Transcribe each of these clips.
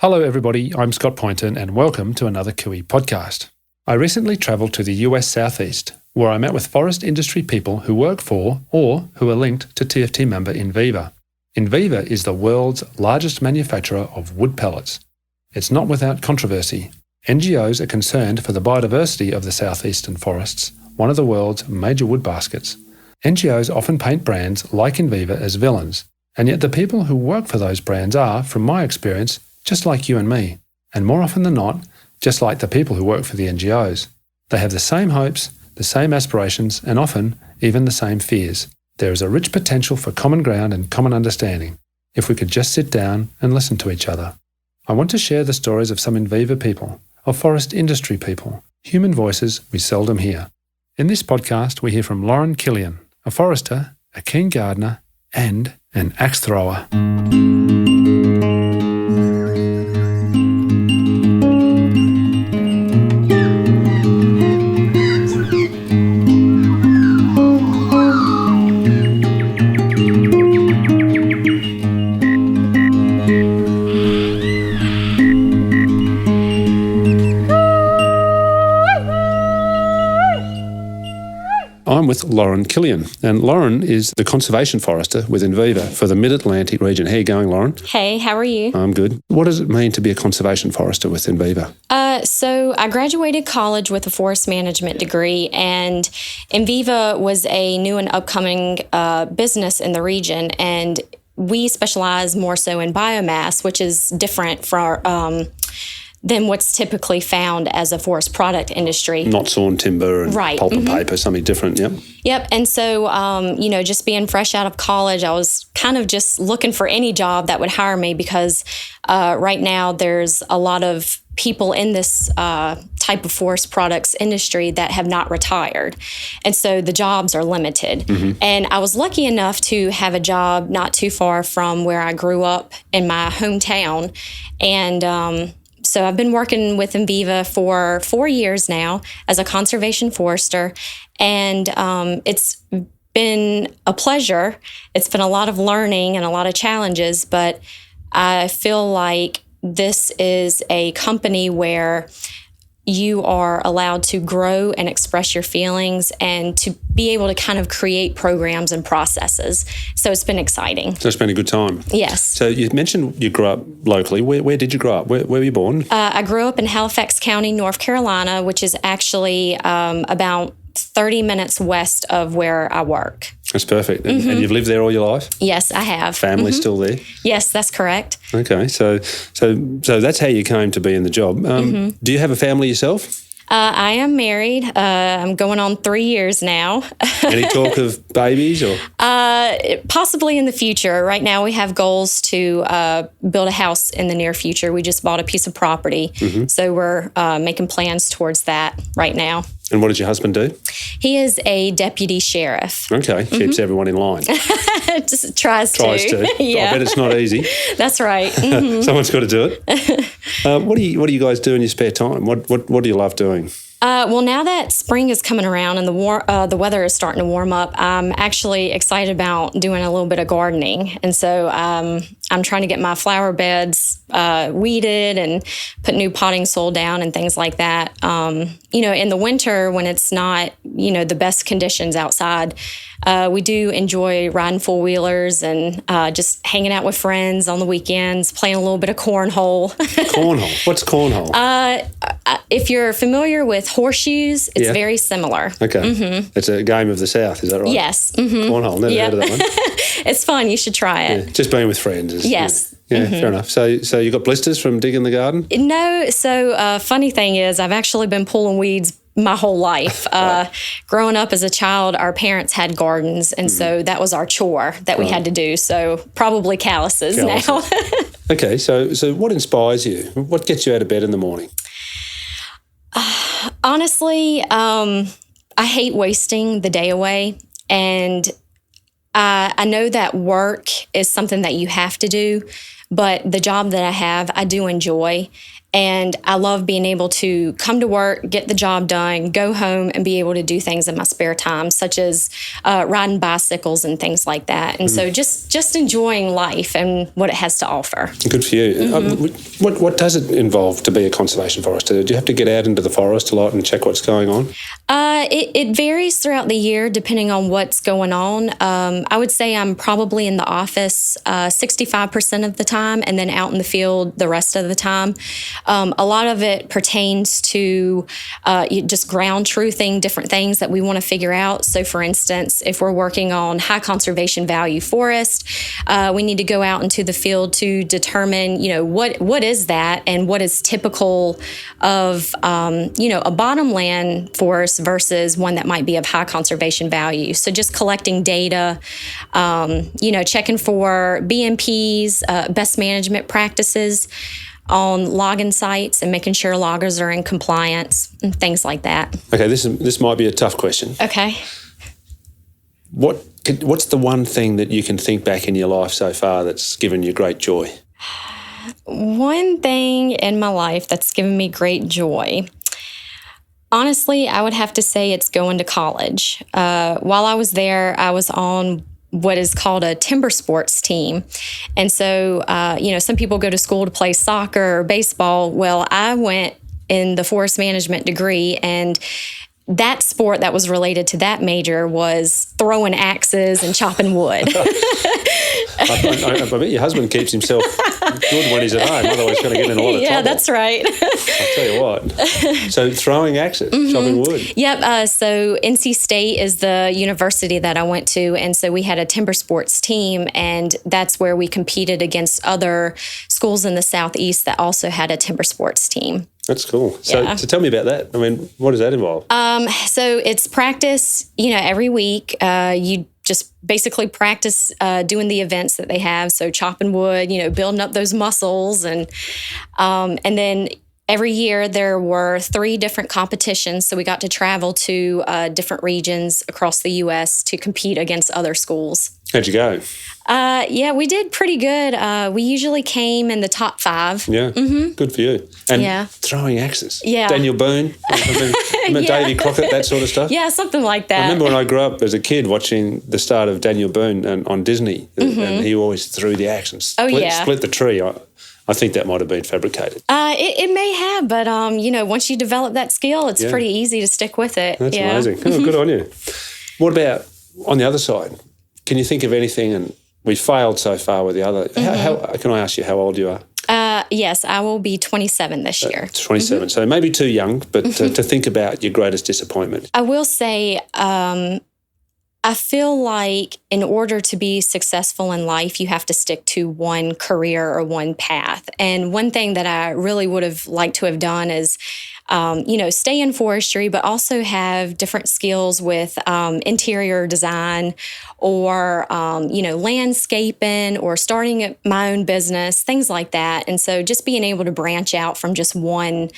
Hello everybody, I'm Scott Poynton and welcome to another Cooee podcast. I recently travelled to the US Southeast where I met with forest industry people who work for or who are linked to TFT member Enviva. Enviva is the world's largest manufacturer of wood pellets. It's not without controversy. NGOs are concerned for the biodiversity of the southeastern forests, one of the world's major wood baskets. NGOs often paint brands like Enviva as villains, and yet the people who work for those brands are, from my experience, just like you and me, and more often than not, just like the people who work for the NGOs. They have the same hopes, the same aspirations, and often even the same fears. There is a rich potential for common ground and common understanding, if we could just sit down and listen to each other. I want to share the stories of some Enviva people, of forest industry people, human voices we seldom hear. In this podcast, we hear from Killian, a forester, a keen gardener, and an axe thrower. I'm with Killian, and Lauren is the conservation forester with Enviva for the Mid-Atlantic region. How are you going, Lauren? Hey, how are you? I'm good. What does it mean to be a conservation forester with Enviva? So I graduated college with a forest management degree, and Enviva was a new and upcoming business in the region, and we specialize more so in biomass, which is different than what's typically found as a forest product industry. Not sawn timber and pulp and paper, something different, yep. Yep, and so, just being fresh out of college, I was kind of just looking for any job that would hire me because right now there's a lot of people in this type of forest products industry that have not retired. And so the jobs are limited. Mm-hmm. And I was lucky enough to have a job not too far from where I grew up in my hometown. And so I've been working with Enviva for 4 years now as a conservation forester, and it's been a pleasure. It's been a lot of learning and a lot of challenges, but I feel like this is a company where you are allowed to grow and express your feelings and to be able to kind of create programs and processes. So it's been exciting. So it's been a good time. Yes. So you mentioned you grew up locally. Where did you grow up? Where were you born? I grew up in Halifax County, North Carolina, which is actually about 30 minutes west of where I work. That's perfect. And you've lived there all your life? Yes, I have. Family still there? Yes, that's correct. Okay, so that's how you came to be in the job. Do you have a family yourself? I am married. I'm going on 3 years now. Any talk of babies or? Possibly in the future. Right now we have goals to build a house in the near future. We just bought a piece of property. So we're making plans towards that right now. And what does your husband do? He is a deputy sheriff. Okay, keeps everyone in line. Just tries to. Yeah. I bet it's not easy. That's right. Someone's got to do it. What do you guys do in your spare time? What do you love doing? Well, now that spring is coming around and the weather is starting to warm up, I'm actually excited about doing a little bit of gardening. And so I'm trying to get my flower beds weeded and put new potting soil down and things like that. In the winter when it's not, the best conditions outside, we do enjoy riding four-wheelers and just hanging out with friends on the weekends, playing a little bit of cornhole. Cornhole? What's cornhole? If you're familiar with horseshoes, it's very similar. Okay. It's a game of the South, is that right? Yes. Cornhole, never heard of that one. It's fun. You should try it. Yeah. Just being with friends. Yes. Yeah, fair enough. So you got blisters from digging the garden? No. So funny thing is I've actually been pulling weeds my whole life. Growing up as a child, our parents had gardens, and so that was our chore that we had to do. So probably calluses. Now. Okay, so what inspires you? What gets you out of bed in the morning? Honestly, I hate wasting the day away, and I know that work is something that you have to do, but the job that I have, I do enjoy. And I love being able to come to work, get the job done, go home, and be able to do things in my spare time, such as riding bicycles and things like that. And so just enjoying life and what it has to offer. Good for you. What does it involve to be a conservation forester? Do you have to get out into the forest a lot and check what's going on? It varies throughout the year depending on what's going on. I would say I'm probably in the office 65% of the time and then out in the field the rest of the time. A lot of it pertains to just ground truthing different things that we want to figure out. So, for instance, if we're working on high conservation value forest, we need to go out into the field to determine, what is that and what is typical of, a bottomland forest versus one that might be of high conservation value. So, just collecting data, checking for BMPs, best management practices on logging sites and making sure loggers are in compliance and things like that. Okay, this might be a tough question. Okay. What's the one thing that you can think back in your life so far that's given you great joy? One thing in my life that's given me great joy. Honestly, I would have to say it's going to college. While I was there, I was on what is called a timber sports team. And so, some people go to school to play soccer or baseball. Well, I went in the forest management degree, and that sport that was related to that major was throwing axes and chopping wood. I bet your husband keeps himself good when he's at home, otherwise he's going to get in a lot of trouble. Yeah, that's right. I'll tell you what. So throwing axes, chopping wood. Yep. So NC State is the university that I went to, and so we had a timber sports team, and that's where we competed against other schools in the Southeast that also had a timber sports team. That's cool. So tell me about that. I mean, what does that involve? So it's practice, every week. You just basically practice doing the events that they have. So chopping wood, building up those muscles. And then every year there were 3 different competitions. So we got to travel to different regions across the U.S. to compete against other schools. How'd you go? We did pretty good. We usually came in the top 5. Yeah, good for you. And throwing axes. Yeah. Daniel Boone, Davy Crockett, that sort of stuff. Yeah, something like that. I remember when I grew up as a kid watching the start of Daniel Boone on Disney, and he always threw the axe and split the tree. I think that might have been fabricated. It may have, but once you develop that skill, it's pretty easy to stick with it. That's amazing. Oh, good on you. What about on the other side? Can you think of anything? And we failed so far with the other. How can I ask you how old you are? Yes, I will be 27 this year. 27. So maybe too young, but to think about your greatest disappointment. I will say, I feel like in order to be successful in life, you have to stick to one career or one path. And one thing that I really would have liked to have done is, stay in forestry, but also have different skills with interior design or, landscaping or starting my own business, things like that. And so just being able to branch out from just one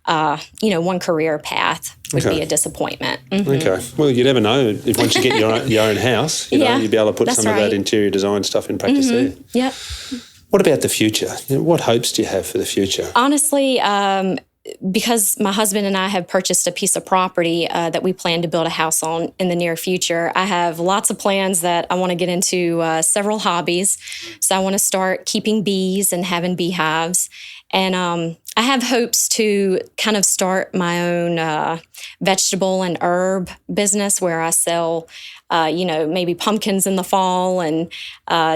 career path would be a disappointment. Okay. Well, you never know if once you get your own house, you'd be able to put some of that interior design stuff in practice there. Yep. What about the future? What hopes do you have for the future? Honestly, because my husband and I have purchased a piece of property that we plan to build a house on in the near future, I have lots of plans that I want to get into several hobbies. So I want to start keeping bees and having beehives. And I have hopes to kind of start my own vegetable and herb business where I sell, maybe pumpkins in the fall and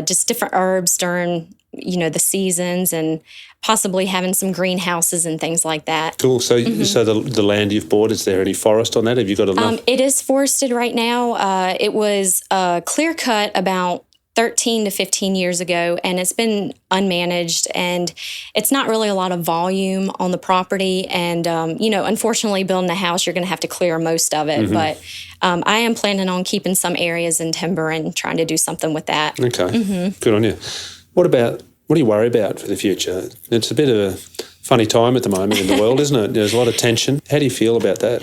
just different herbs during, the seasons, and possibly having some greenhouses and things like that. Cool. So so the land you've bought, is there any forest on that? Have you got enough? It is forested right now. It was clear cut about 13 to 15 years ago, and it's been unmanaged, and it's not really a lot of volume on the property. And, unfortunately, building a house, you're going to have to clear most of it. But I am planning on keeping some areas in timber and trying to do something with that. Okay. Good on you. What do you worry about for the future? It's a bit of a funny time at the moment in the world, isn't it? There's a lot of tension. How do you feel about that?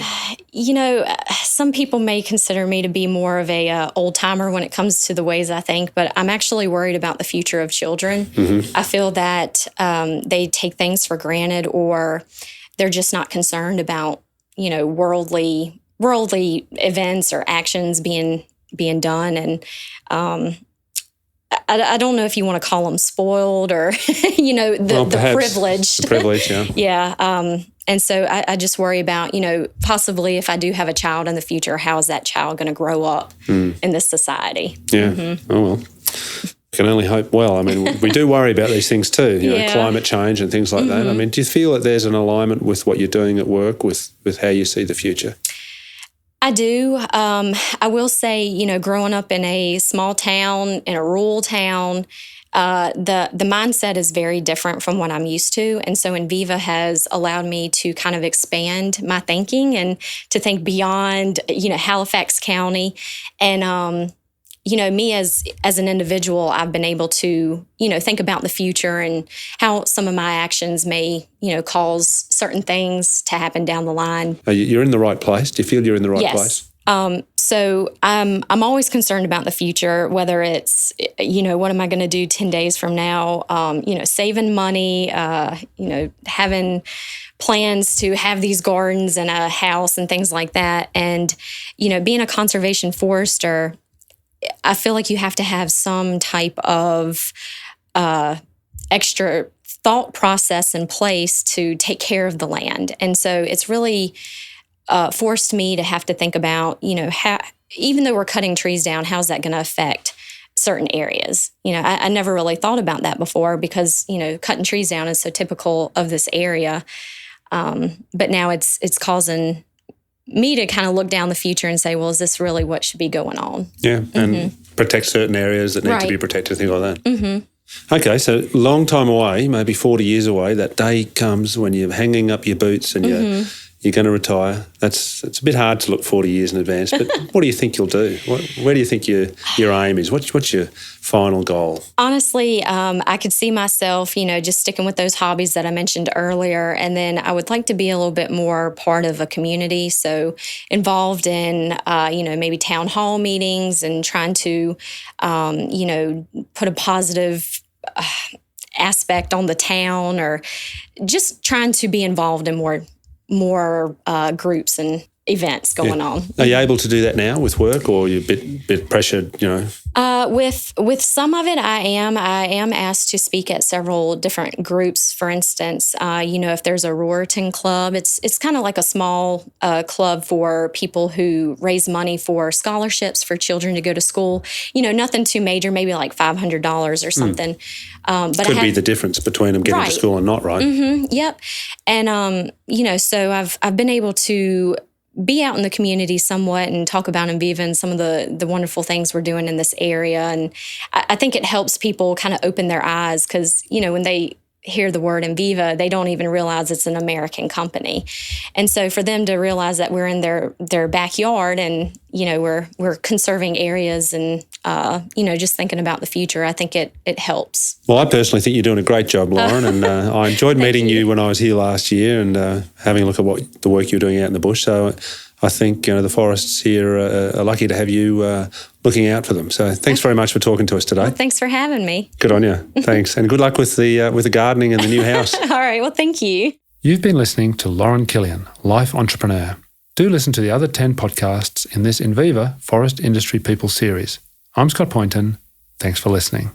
some people may consider me to be more of a old timer when it comes to the ways I think, but I'm actually worried about the future of children. I feel that they take things for granted, or they're just not concerned about, worldly events or actions being done. And I don't know if you want to call them spoiled or, the privileged. The privilege, yeah. Yeah. And so I just worry about, possibly if I do have a child in the future, how is that child going to grow up in this society? Yeah. Oh, well. I can only hope well. I mean, we do worry about these things too, climate change and things like that. I mean, do you feel that there's an alignment with what you're doing at work with how you see the future? I do. I will say, growing up in a small town, in a rural town, the mindset is very different from what I'm used to. And so Enviva has allowed me to kind of expand my thinking and to think beyond, Halifax County. And, me as an individual, I've been able to, think about the future and how some of my actions may, cause certain things to happen down the line. You're in the right place. Do you feel you're in the right place? So I'm always concerned about the future, whether it's, what am I going to do 10 days from now? Saving money, having plans to have these gardens and a house and things like that. And, being a conservation forester, I feel like you have to have some type of extra thought process in place to take care of the land. And so it's really forced me to have to think about, how, even though we're cutting trees down, how's that going to affect certain areas? I never really thought about that before because, cutting trees down is so typical of this area. But now it's causing me to kind of look down the future and say, well, is this really what should be going on? Yeah, and protect certain areas that need to be protected, things like that. Okay, so long time away, maybe 40 years away, that day comes when you're hanging up your boots and you're going to retire. It's a bit hard to look 40 years in advance, but what do you think you'll do? Where do you think your aim is? What's your final goal? Honestly, I could see myself, just sticking with those hobbies that I mentioned earlier. And then I would like to be a little bit more part of a community. So involved in, maybe town hall meetings and trying to, put a positive aspect on the town, or just trying to be involved in more groups and events going on. Are you able to do that now with work, or are you a bit pressured, With some of it, I am asked to speak at several different groups. For instance, if there's a Roriton club, it's kind of like a small club for people who raise money for scholarships for children to go to school. Nothing too major, maybe like $500 or something. But could be the difference between them getting to school and not, right? Yep. And so I've been able to be out in the community somewhat and talk about Enviva and some of the wonderful things we're doing in this area. And I think it helps people kind of open their eyes because, when they hear the word Enviva, they don't even realize it's an American company. And so for them to realize that we're in their backyard and, we're conserving areas and, just thinking about the future, I think it helps. Well, I personally think you're doing a great job, Lauren, and I enjoyed meeting you when I was here last year and having a look at what the work you're doing out in the bush. So I think, the forests here are lucky to have you looking out for them. So thanks very much for talking to us today. Well, thanks for having me. Good on you. Thanks. And good luck with the gardening and the new house. All right. Well, thank you. You've been listening to Lauren Killian, Life Entrepreneur. Do listen to the other 10 podcasts in this Enviva Forest Industry People series. I'm Scott Poynton. Thanks for listening.